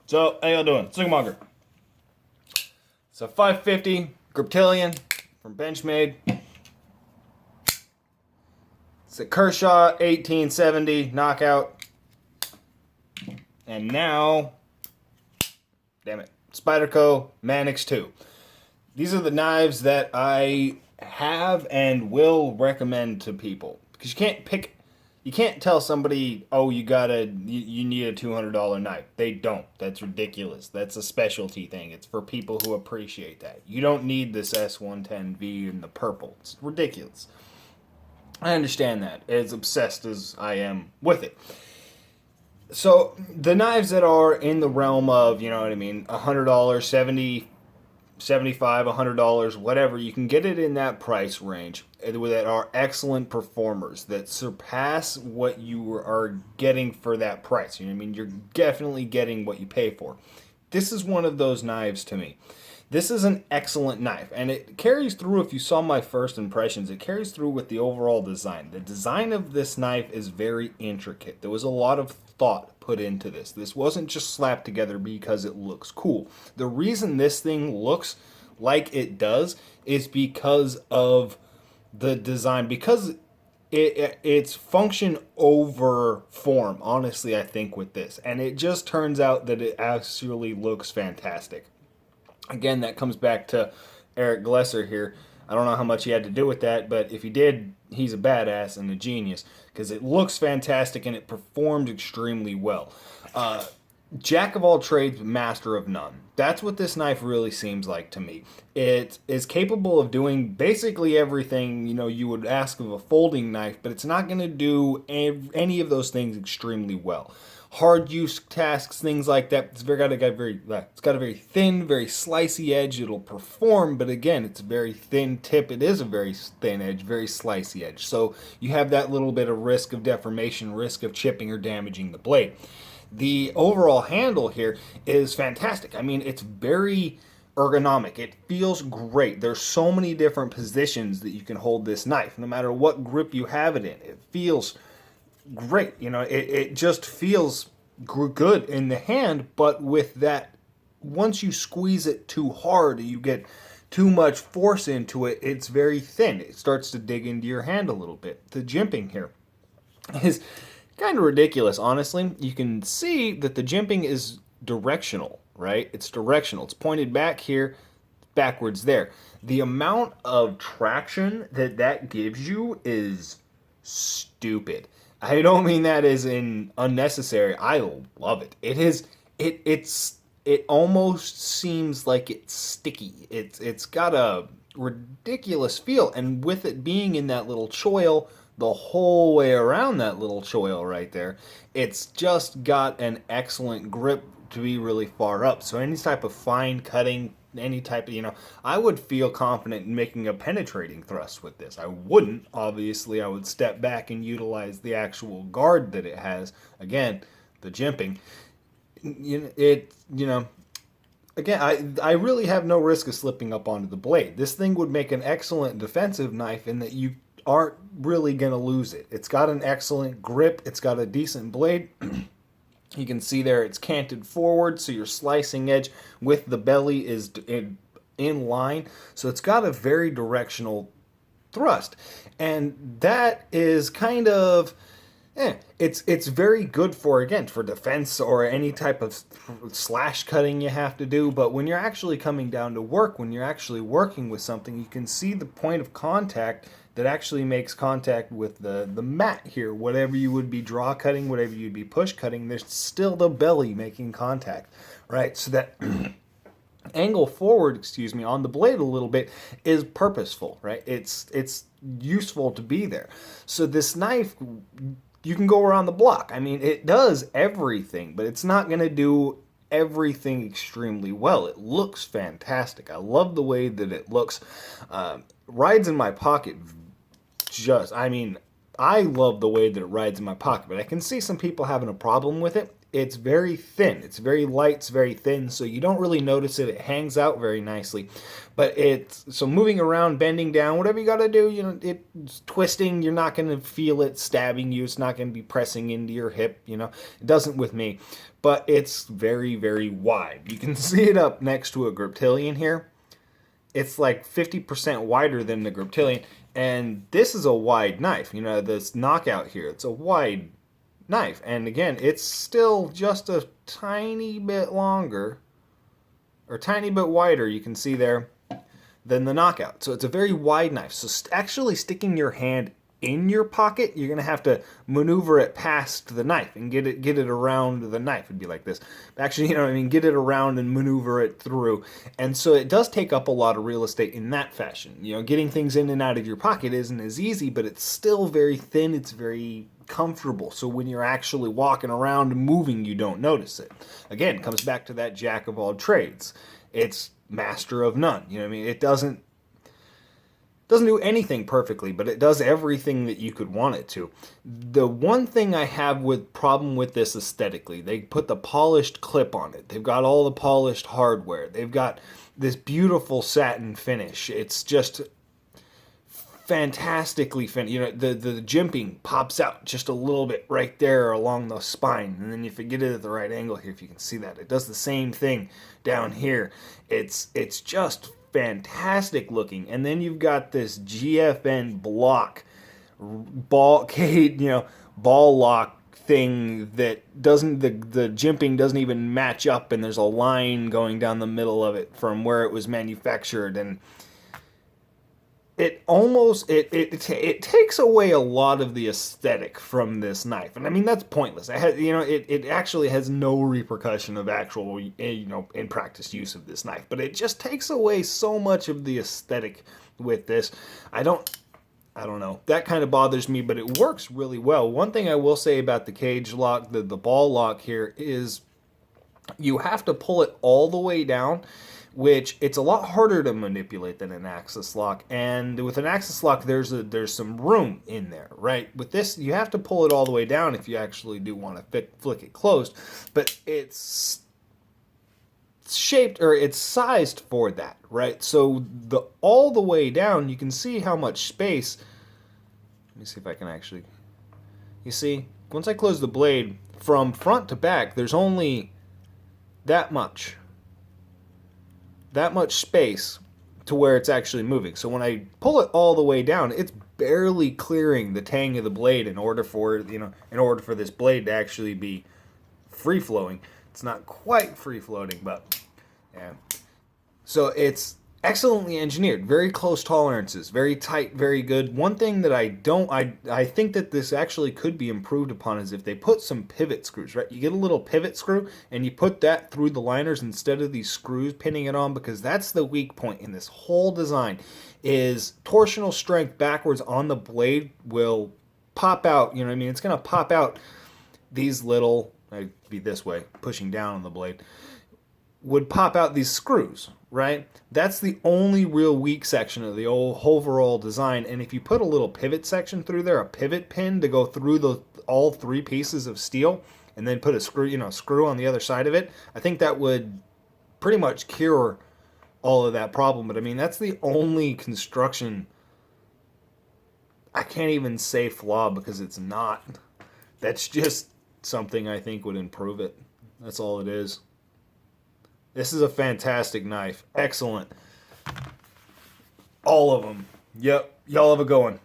So, how y'all doing? Sigmonger. It's a 550 Griptilian from Benchmade. It's a Kershaw 1870 knockout. And now, damn it, Spyderco Manix 2. These are the knives that I have and will recommend to people. Because you can't tell somebody, oh, you need a $200 knife. They don't. That's ridiculous. That's a specialty thing. It's for people who appreciate that. You don't need this S110V in the purple. It's ridiculous. I understand that, as obsessed as I am with it. So, the knives that are in the realm of, you know what I mean, $100, $75, $100, whatever, you can get it in that price range that are excellent performers that surpass what you are getting for that price. You know what I mean? You're definitely getting what you pay for. This is one of those knives to me. This is an excellent knife, and it carries through. If you saw my first impressions, it carries through with the overall design. The design of this knife is very intricate. There was a lot of thought put into this. This wasn't just slapped together because it looks cool. The reason this thing looks like it does is because of the design, because it's function over form, honestly, I think, with this. And it just turns out that it actually looks fantastic. Again, that comes back to Eric Glesser here. I don't know how much he had to do with that, but if he did, he's a badass and a genius because it looks fantastic and it performed extremely well. Jack of all trades, master of none. That's what this knife really seems like to me. It is capable of doing basically everything, you know, you would ask of a folding knife, but it's not going to do any of those things extremely well. Hard use tasks, things like that. It's got a very thin, very slicey edge. It'll perform, but again, it's a very thin tip. It is a very thin edge, very slicey edge. So you have that little bit of risk of deformation, risk of chipping or damaging the blade. The overall handle here is fantastic. I mean, it's very ergonomic. It feels great. There's so many different positions that you can hold this knife, no matter what grip you have it in. It feels great. You know, it just feels good in the hand, but with that, once you squeeze it too hard, you get too much force into it, it's very thin. It starts to dig into your hand a little bit. The jimping here is kind of ridiculous, honestly. You can see that the jimping is directional, right? It's directional. It's pointed back here, backwards there. The amount of traction that gives you is stupid. I don't mean that as in unnecessary. I love it. It almost seems like it's sticky. It's got a ridiculous feel, and with it being in that little choil the whole way around that little choil right there, it's just got an excellent grip to be really far up. So any type of fine cutting, any type of, you know, I would feel confident in making a penetrating thrust with this. I wouldn't, obviously. I would step back and utilize the actual guard that it has. Again, the jimping. Again, I really have no risk of slipping up onto the blade. This thing would make an excellent defensive knife in that you aren't really going to lose it. It's got an excellent grip. It's got a decent blade. You can see there it's canted forward, so your slicing edge with the belly is in line. So it's got a very directional thrust. And that is kind of, it's very good for defense or any type of slash cutting you have to do. But when you're actually coming down to work, when you're actually working with something, you can see the point of contact that actually makes contact with the mat here. Whatever you would be draw cutting, whatever you'd be push cutting, there's still the belly making contact, right? So that angle forward, on the blade a little bit is purposeful, right? It's useful to be there. So this knife, you can go around the block. I mean, it does everything, but it's not going to do everything extremely well. It looks fantastic. I love the way that it looks. Rides in my pocket I love the way that it rides in my pocket, but I can see some people having a problem with it. it's very thin. It's very light, it's very thin, so you don't really notice it. It hangs out very nicely. But so moving around, bending down, whatever you got to do, it's twisting, you're not going to feel it stabbing you. It's not going to be pressing into your hip, It doesn't with me. But it's very, very wide. You can see it up next to a griptilian here. It's like 50% wider than the griptilian. And this is a wide knife. This knockout here, it's a wide knife. And again, it's still just a tiny bit longer, or tiny bit wider, you can see there, than the knockout. So it's a very wide knife. So actually sticking your hand in your pocket, you're going to have to maneuver it past the knife and get it around the knife. It'd be like this. Actually, get it around and maneuver it through. And so it does take up a lot of real estate in that fashion. Getting things in and out of your pocket isn't as easy, but it's still very thin. It's very comfortable. So when you're actually walking around and moving, you don't notice it. Again, it comes back to that jack of all trades. It's master of none. It doesn't do anything perfectly, but it does everything that you could want it to. The one thing I have problem with this aesthetically, they put the polished clip on it. They've got all the polished hardware. They've got this beautiful satin finish. It's just fantastically finished. The jimping pops out just a little bit right there along the spine, and then if you get it at the right angle here, if you can see that, it does the same thing down here. It's just fantastic looking. And then you've got this GFN block ball lock thing that doesn't, the jimping doesn't even match up, and there's a line going down the middle of it from where it was manufactured, and it takes away a lot of the aesthetic from this knife. And that's pointless. It actually has no repercussion of actual, in practice use of this knife. But it just takes away so much of the aesthetic with this. I don't know. That kind of bothers me, but it works really well. One thing I will say about the cage lock, the ball lock here, is you have to pull it all the way down, which it's a lot harder to manipulate than an axis lock. And with an axis lock, there's some room in there, right? With this, you have to pull it all the way down if you actually do want to flick it closed. But it's shaped, or it's sized for that, right? So all the way down, you can see how much space. Let me see if I can actually. You see, once I close the blade from front to back, there's only that much space to where it's actually moving. So when I pull it all the way down, it's barely clearing the tang of the blade in order for this blade to actually be free flowing. It's not quite free floating, but yeah. So it's excellently engineered, very close tolerances, very tight, very good. One thing that I think that this actually could be improved upon is if they put some pivot screws, right? You get a little pivot screw and you put that through the liners instead of these screws pinning it on, because that's the weak point in this whole design, is torsional strength backwards on the blade will pop out, it's going to pop out these little, I'd be this way, pushing down on the blade, would pop out these screws, right? That's the only real weak section of the overall design. And if you put a little pivot section through there, a pivot pin to go through all three pieces of steel, and then put a screw on the other side of it, I think that would pretty much cure all of that problem. But that's the only construction, I can't even say flaw, because it's not. That's just something I think would improve it. That's all it is. This is a fantastic knife. Excellent. All of them. Yep. Y'all have a good one.